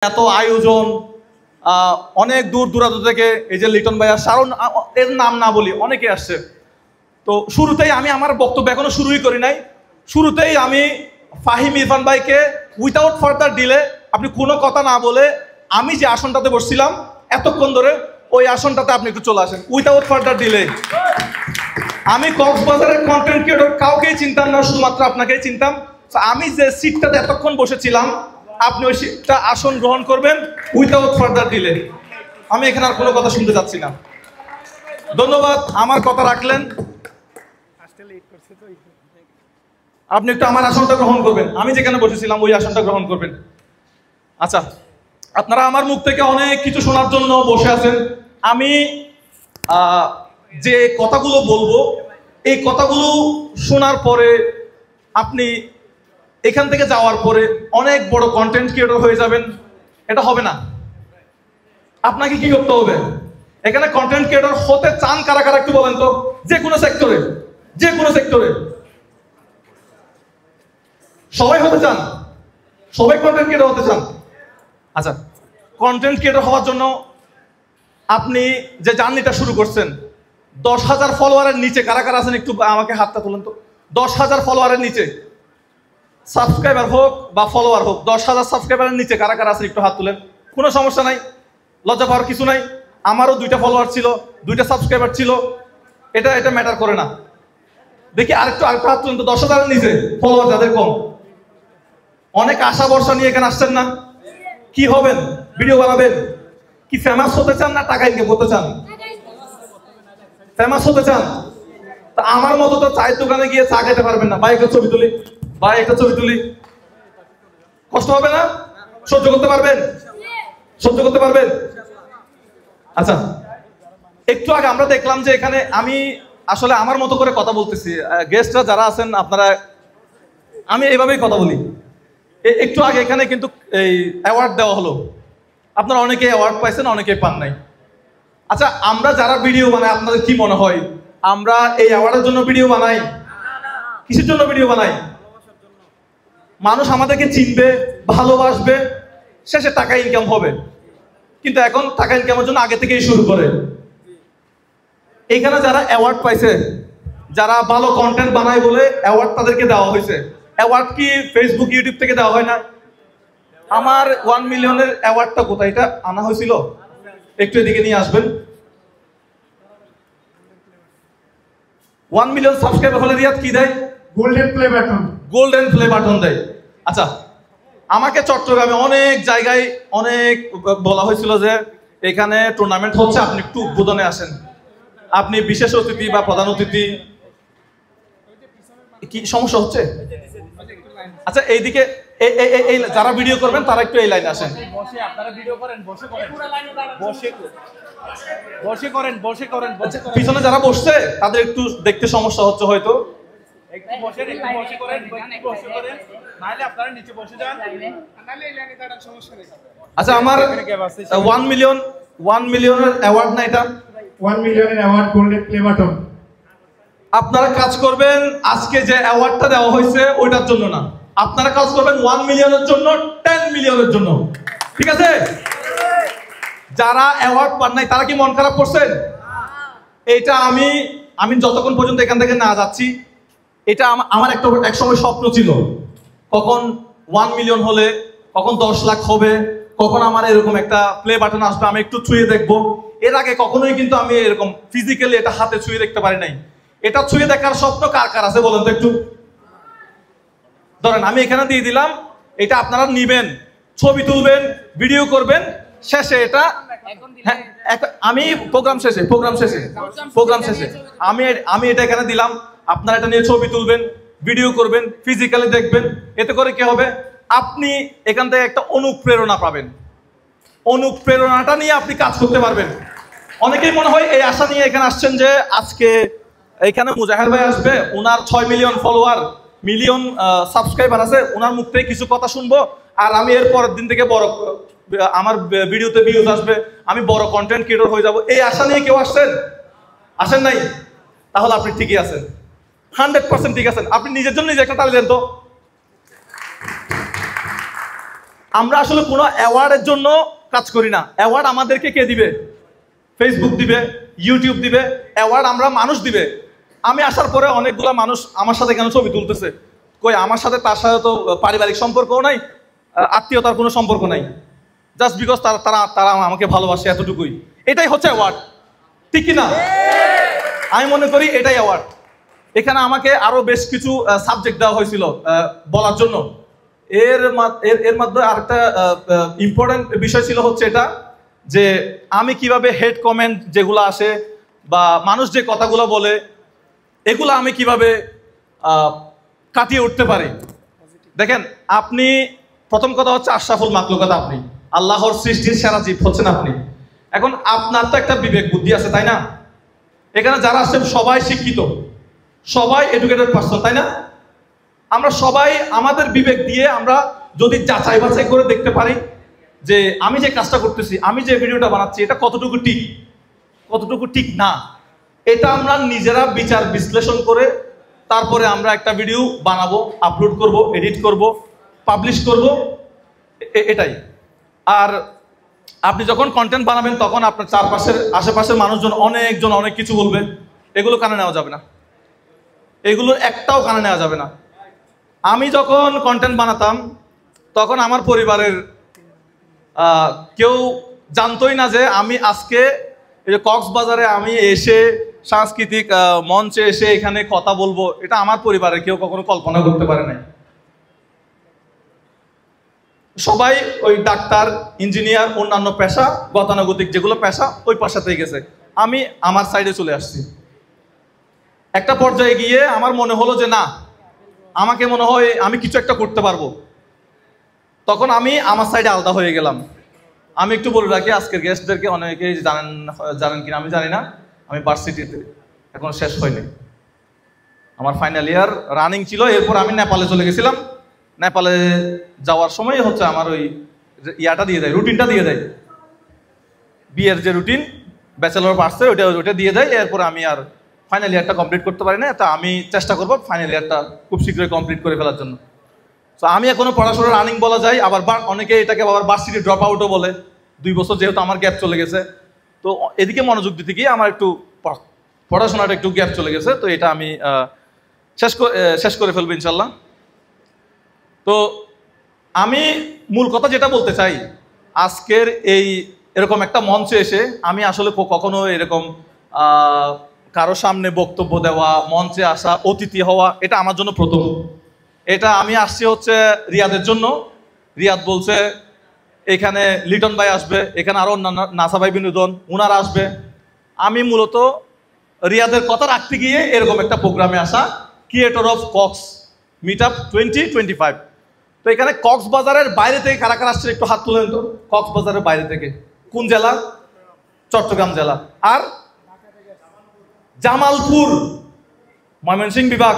এত আয়োজন অনেক দূর দূরান্ত থেকে এই যে লিটন ভাইয়া শারণ এর নাম না বলি অনেকে আসছে। তো শুরুতেই আমি আমার বক্তব্য এখনো শুরুই করি নাই, শুরুতেই আমি ফাহিম ইরফান ভাইকে উইথাউট ফার্দার ডিলে, আপনি কোনো কথা না বলে আমি যে আসনটাতে বসছিলাম এতক্ষণ ধরে ওই আসনটাতে আপনি একটু চলে আসেন উইথাউট ফার্দার ডিলে। আমি কক্সবাজারের কন্টেন্ট ক্রিয়েটর কাউকেই চিনতাম না, শুধুমাত্র আপনাকেই চিনতাম। আমি যে সিটটাতে এতক্ষণ বসেছিলাম আপনি ওই সিটটা আসন গ্রহণ করবেন উইথাউট ফার্দার ডিলে। আমি এখানে আর কোনো কথা শুনতে যাচ্ছি না। ধন্যবাদ, আমার কথা রাখলেন। আপনি একটু আমার আসনটা গ্রহণ করবেন, আমি যেখানে বসেছিলাম ওই আসনটা গ্রহণ করবেন। আচ্ছা, আপনারা আমার মুখ থেকে অনেক কিছু শোনার জন্য বসে আছেন। আমি যে কথাগুলো বলবো এই কথাগুলো শোনার পরে আপনি এখান থেকে যাওয়ার পরে অনেক বড় কন্টেন্ট ক্রিয়েটর হয়ে যাবেন, এটা হবে না। আপনাকে কি করতে হবে? এখানে কন্টেন্ট ক্রিয়েটর হতে চান কারা কারা একটু বলেন তো? যে কোনো সেক্টরে, যে কোনো সেক্টরে সবাই হতে চান, সবাই কন্টেন্ট ক্রিয়েটর হতে চান। আচ্ছা, কন্টেন্ট ক্রিয়েটর হওয়ার জন্য আপনি যে জার্নিটা শুরু করছেন, 10,000 ফলোয়ারের নিচে কারা কারা আছেন একটু আমাকে হাতটা তুলেন তো। 10,000 ফলোয়ারের নিচে, সাবস্ক্রাইবার হোক বা ফলোয়ার হোক, 10,000 সাবস্ক্রাইবারের নিচে কারা কারা আছেন একটু হাত তুলেন। কোনো সমস্যা নাই, লজ্জা পাওয়ার কিছু নাই। আমারও 2টা ফলোয়ার ছিল, 2টা সাবস্ক্রাইবার ছিল, এটা ম্যাটার করে না। দেখি আরেকটু হাত তুলেন তো। 10,000-এর নিচে ফলোয়ার যাদের কম, অনেক আশা ভরসা নিয়ে এখানে আসছেন না? কি হবেন? ভিডিও বানাবেন? কি ফেমাস হতে চান না টাকা ইনকাম করতে চান? ফেমাস হতে চান? তা আমার মতো তো চায়ের দোকানে গিয়ে চা খেতে পারবেন না। ভাই একটা ছবি তুলি, ভাই একটা ছবি তুলি। কষ্ট হবে না? সহ্য করতে পারবেন? সহ্য করতে পারবেন? আচ্ছা, একটু আগে আমরা দেখলাম যে এখানে আমি আসলে আমার মতো করে কথা বলতেছি, গেস্টরা যারা আছেন আপনারা, আমি এইভাবেই কথা বলি। একটু আগে এখানে কিন্তু এই অ্যাওয়ার্ড দেওয়া হলো, আপনারা অনেকে অ্যাওয়ার্ড পাইছেন, অনেকে পান নাই। আচ্ছা, আমরা যারা ভিডিও বানাই আপনাদের কি মনে হয় আমরা এই অ্যাওয়ার্ডের জন্য ভিডিও বানাই? কিসের জন্য ভিডিও বানাই? মানুষ আমাদেরকে চিনবে, ভালোবাসবে, শেষে টাকা ইনকাম হবে। কিন্তু এখন টাকা ইনকামের জন্য আগে থেকেই শুরু করে। এখানে যারা অ্যাওয়ার্ড পাইছে, যারা ভালো কন্টেন্ট বানায় বলে অ্যাওয়ার্ড তাদেরকে দেওয়া হয়েছে। অ্যাওয়ার্ড কি ফেসবুক ইউটিউব থেকে দেওয়া হয় না? আমার 1 মিলিয়নের অ্যাওয়ার্ডটা কোথায়? এটা আনা হয়েছিল, একটু এদিকে নিয়ে আসবেন। 1 মিলিয়ন সাবস্ক্রাইবার হলে রিয়াদ কি দেয়? Golden play button. Golden play button দেয়। আচ্ছা, আমাকে চট্টগ্রামে অনেক জায়গায় অনেক বলা হয়েছিল যে এখানে টুর্নামেন্ট হচ্ছে, আপনি একটু উদ্বোধনে আসেন, আপনি বিশেষ অতিথি বা প্রধান অতিথি। কি সমস্যা হচ্ছে? আচ্ছা, এইদিকে এই যারা ভিডিও করবেন তারা একটু এই লাইনে আসেন। বসে আপনারা ভিডিও করেন, বসে করেন, বসে করেন, বসে করেন। পিছনে যারা বসছে তাদের একটু দেখতে সমস্যা হচ্ছে হয়তো। একটু বসে করেন, বসে করেন, নাহলে আপনারা নিচে বসে যান, নাহলে এই লাইনে দাঁড়ান, সমস্যা নেই। আচ্ছা, আমার 1 মিলিয়নের অ্যাওয়ার্ড না এটা? 1 মিলিয়নের অ্যাওয়ার্ড, গোল্ডেন প্লে বাটন। আপনারা কাজ করবেন আজকে যে অ্যাওয়ার্ডটা দেওয়া হয়েছে ওইটার জন্য না, আপনারা কাজ করবেন 1 মিলিয়নের জন্য, 10 মিলিয়নের জন্য। ঠিক আছে? যারা অ্যাওয়ার্ড পান নাই তারা কি মন খারাপ করছেন? এটা আমি যতক্ষণ পর্যন্ত এখান থেকে না যাচ্ছি, এটা আমার এক সময় স্বপ্ন ছিল, কখন 1 মিলিয়ন হলে, কখন 10 লাখ হবে, কখন আমার এরকম একটা প্লে বাটন আসবে, আমি একটু ছুঁয়ে দেখবো। এর আগে কখনোই কিন্তু আমি এরকম ফিজিক্যালি এটা হাতে ছুঁয়ে দেখতে পারি নাই। এটা ছুঁয়ে দেখার স্বপ্ন কার কার আছে বলেন তো একটু? ধরেন আমি এখানে দিয়ে দিলাম, এটা আপনারা নিবেন, ছবি তুলবেন, ভিডিও করবেন, শেষে এটা আমি প্রোগ্রাম শেষে আমি এটা এখানে দিলাম, আপনারা এটা নিয়ে ছবি তুলবেন, ভিডিও করবেন, ফিজিক্যালি দেখবেন। এতে করে কি হবে? আপনি এখান থেকে একটা অনুপ্রেরণা পাবেন, অনুপ্রেরণাটা নিয়ে আপনি কাজ করতে পারবেন। অনেকেই মনে হয় এই আশা নিয়ে এখানে আসছেন যে আজকে এখানে মুজাহির ভাই আসবে, ওনার 6 মিলিয়ন ফলোয়ার, মিলিয়ন সাবস্ক্রাইবার আছে, ওনার মুখ থেকে কিছু কথা শুনবো, আর আমি এর পরের দিন থেকে বড় আমার ভিডিওতে ভিউজ আসবে, আমি বড় কন্টেন্ট ক্রিয়েটর হয়ে যাব। এই আশা নিয়ে কেউ আসেন নাই? তাহলে আপনি ঠিকই আছেন, 100% ঠিক আছেন। আপনি নিজের জন্য নিজে একটা তালি দেন তো। আমরা আসলে কোনো অ্যাওয়ার্ডের জন্য কাজ করি না। অ্যাওয়ার্ড আমাদেরকে কে দিবে? ফেসবুক দিবে, ইউটিউব দিবে, অ্যাওয়ার্ড আমরা মানুষ দিবে। আমি আসার পরে অনেকগুলো মানুষ আমার সাথে কেন ছবি তুলতেছে, কই আমার সাথে তার সাথে তো পারিবারিক সম্পর্কও নাই, আত্মীয়তার কোনো সম্পর্ক নাই, জাস্ট বিকজ তারা আমাকে ভালোবাসে, এতটুকুই। এটাই হচ্ছে অ্যাওয়ার্ড, ঠিক কি না? আমি মনে করি এটাই অ্যাওয়ার্ড। এখানে আমাকে আরো বেশ কিছু সাবজেক্ট দেওয়া হয়েছিল বলার জন্য। এর মধ্যে আরেকটা ইম্পর্টেন্ট বিষয় ছিল হচ্ছে এটা, যে আমি কিভাবে হেড কমেন্ট যেগুলো আসে বা মানুষ যে কথাগুলো বলে এগুলো আমি কিভাবে কাটিয়ে উঠতে পারি। দেখেন, আপনি প্রথম কথা হচ্ছে আশরাফুল মাখলুকাত, আপনি আল্লাহর সৃষ্টির সেরা জীব হচ্ছেন আপনি। এখন আপনার তো একটা বিবেক বুদ্ধি আছে, তাই না? এখানে যারা আছেন সবাই শিক্ষিত, সবাই এডুকেটেড পারসন, তাই না? আমরা সবাই আমাদের বিবেক দিয়ে আমরা যদি যাচাই বাছাই করে দেখতে পারি যে আমি যে কাজটা করতেছি, আমি যে ভিডিওটা বানাচ্ছি, এটা কতটুকু ঠিক, কতটুকু ঠিক না, এটা আমরা নিজেরা বিচার বিশ্লেষণ করে তারপরে আমরা একটা ভিডিও বানাবো, আপলোড করব, এডিট করব, পাবলিশ করব, এটাই। আর আপনি যখন কন্টেন্ট বানাবেন তখন আপনার চারপাশের আশেপাশের মানুষজন অনেকজন অনেক কিছু বলবে, এগুলো কানে নেওয়া যাবে না, এগুলোর একটাও কানে নেওয়া যাবে না। আমি যখন কন্টেন্ট বানাতাম তখন আমার পরিবারের কেউ জানতোই না যে আমি আজকে এই যে কক্সবাজারে আমি এসে সাংস্কৃতিক মঞ্চে এসে এখানে কথা বলবো, এটা আমার পরিবারের কেউ কখনো কল্পনা করতে পারে নাই। সবাই ওই ডাক্তার, ইঞ্জিনিয়ার, অন্যান্য পেশা, গতানুগতিক যেগুলো পেশা ওই পেশাতেই গেছে, আমি আমার সাইডে চলে আসছি। একটা পর্যায়ে গিয়ে আমার মনে হলো যে না, আমাকে মনে হয় আমি কিছু একটা করতে পারবো, তখন আমি আমার সাইডে আলাদা হয়ে গেলাম। আমি একটু বলে রাখি আজকের গেস্টদেরকে, অনেকেই জানেন কিনা আমি জানি না, আমি ভার্সিটিতে এখন শেষ হয়নি, আমার ফাইনাল ইয়ার রানিং ছিল। এরপর আমি নেপালে চলে গেছিলাম। নেপালে যাওয়ার সময় হচ্ছে আমার ওই ইয়াটা দিয়ে দেয়, রুটিনটা দিয়ে দেয়, বিয়ের যে রুটিন ব্যাচেলর অফ আর্টসের, ওইটা দিয়ে দেয়। এরপর আমি আর ফাইনাল ইয়ারটা কমপ্লিট করতে পারি না, তা আমি চেষ্টা করবো ফাইনাল ইয়ারটা খুব শীঘ্রই কমপ্লিট করে ফেলার জন্য। তো আমি এখনো পড়াশোনা রানিং বলা যায়, আবার অনেকে এটাকে আবার ভার্সিটি ড্রপ আউটও বলে। 2 বছর যেহেতু আমার গ্যাপ চলে গেছে, তো এদিকে মনোযোগ দিতে গিয়ে আমার একটু পড়াশোনাটা একটু গ্যাপ চলে গেছে, তো এটা আমি শেষ করে ফেলবো ইনশাল্লাহ। তো আমি মূল কথা যেটা বলতে চাই, আজকের এরকম একটা মঞ্চে এসে আমি আসলে কখনো এরকম কারো সামনে বক্তব্য দেওয়া, মঞ্চে আসা, অতিথি হওয়া, এটা আমার জন্য প্রথম। এটা আমি আসছি হচ্ছে রিয়াদের জন্য। রিয়াদ বলছে এখানে লিটন ভাই আসবে, এখানে আরো অন্যান্য নাসা ভাই, বিনোদন, ওনারা আসবে। আমি মূলত রিয়াদের কথা রাখতে গিয়ে এরকম একটা প্রোগ্রামে আসা, creator of Cox meet up 2025। তো এখানে কক্সবাজারের বাইরে থেকে কারা কারা আসছে একটু হাত তুলেন তো। কক্সবাজারের বাইরে থেকে কোন জেলা? চট্টগ্রাম জেলা। আর জামালপুর, ময়মনসিংহ বিভাগ।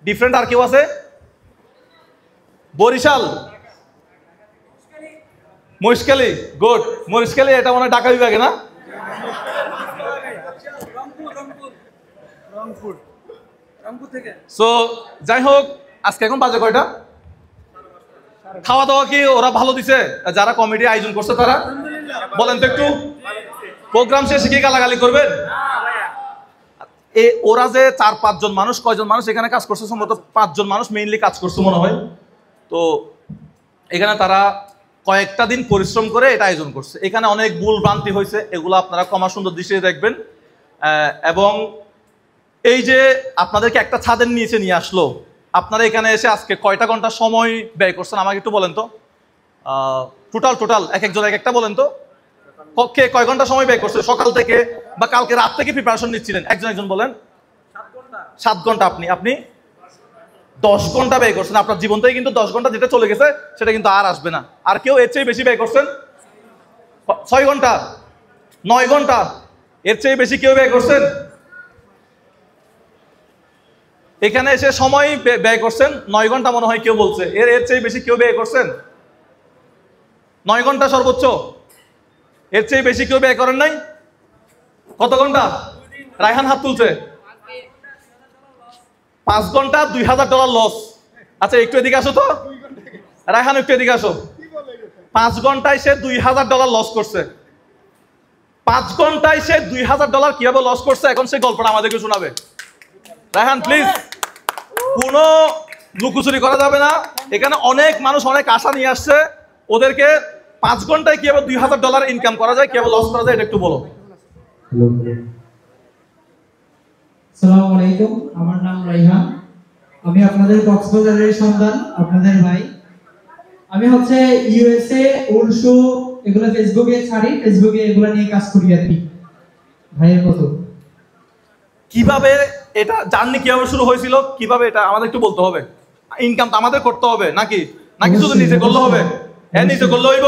ডিফারেন্ট আর কেউ আছে? বরিশাল, মহেশখালী, গুড। মহেশখালী এটা মনে হয় ঢাকা বিভাগে না? সো যাই হোক, আজকে এখন বাজে কয়টা? খাওয়া দাওয়া কি ওরা ভালো দিছে? যারা কমিটি আয়োজন করছে তারা বলেন তো একটু। প্রোগ্রাম শেষে কি গালাগালি করবেন? ওরা যে 4-5 জন মানুষ, কয়জন মানুষ এখানে কাজ করছে? সম্ভবত 5 জন মানুষ মেইনলি কাজ করছে মনে হয়। তো এখানে তারা কয়েকটা দিন পরিশ্রম করে এটা আয়োজন করছে। এখানে অনেক ভুল ভ্রান্তি হয়েছে, এগুলো আপনারা ক্ষমা সুন্দর দৃষ্টিতে দেখবেন। এবং এই যে আপনাদেরকে একটা ছাদের নিচে নিয়ে আসলো, আপনারা এখানে এসে আজকে কয়টা ঘন্টা সময় ব্যয় করছেন আমাকে একটু বলেন তো। টোটাল এক একজন এক একটা বলেন তো, কক্ষে কয় ঘন্টা সময় ব্যয় করছে সকাল থেকে, বা কালকে রাত থেকে প্রিপারেশন নিচ্ছিলেন? একজন বলেন। 7 ঘন্টা। আপনি 10 ঘন্টা ব্যয় করছেন আপনার জীবন থেকে, কিন্তু 10 ঘন্টা যেটা চলে গেছে সেটা কিন্তু আর আসবে না। আর কেউ এর চেয়ে বেশি ব্যয় করছেন? 6 ঘন্টা, 9 ঘন্টা, এর চেয়ে বেশি কেউ ব্যয় করছেন? এখানে এসে সময় ব্যয় করছেন 9 ঘন্টা মনে হয় কেউ বলছে। এর চেয়ে বেশি কেউ ব্যয় করছেন? 9 ঘন্টা সর্বোচ্চ। এর চেয়ে বেশি কেউ ব্যয় করেন নাই? কত ঘন্টা? রায়হান হাত তুলছে। 5 ঘন্টা $2000 লস। আচ্ছা একটু এদিকে আসো তো রায়হান, একটু এদিকে আসো। 5 ঘন্টায় সে $2000 লস করছে। 5 ঘন্টায় সে $2000 কিভাবে লস করছে, এখন সে গল্পটা আমাদেরকে শোনাবে। রায়হান প্লিজ, কোনো লুকোচুরি করা যাবে না। এখানে অনেক মানুষ অনেক আশা নিয়ে আসছে, ওদেরকে 5 ঘন্টায় কিভাবে $2000 ইনকাম করা যায়, কিভাবে লস করা যায়, এটা একটু বলো। আসসালামু আলাইকুম, আমার নাম রাইহান। আমি আপনাদের কক্সবাজারের সন্তান, আপনাদের ভাই। আমি হচ্ছে ইউএসএ উলশো এগুলো ফেসবুকে ছাড়ি, ফেসবুকে এগুলো নিয়ে কাজ করি আর কি, ভাইয়ের মতো। কিভাবে এটা জার্নি কিভাবে শুরু হয়েছিল, কিভাবে এটা আমাদের একটু বলতে হবে। ইনকাম তো আমাদের করতে হবে নাকি, নাকি শুধু নিজে করলে হবে? হ্যাঁ, নিজে করলে হইব।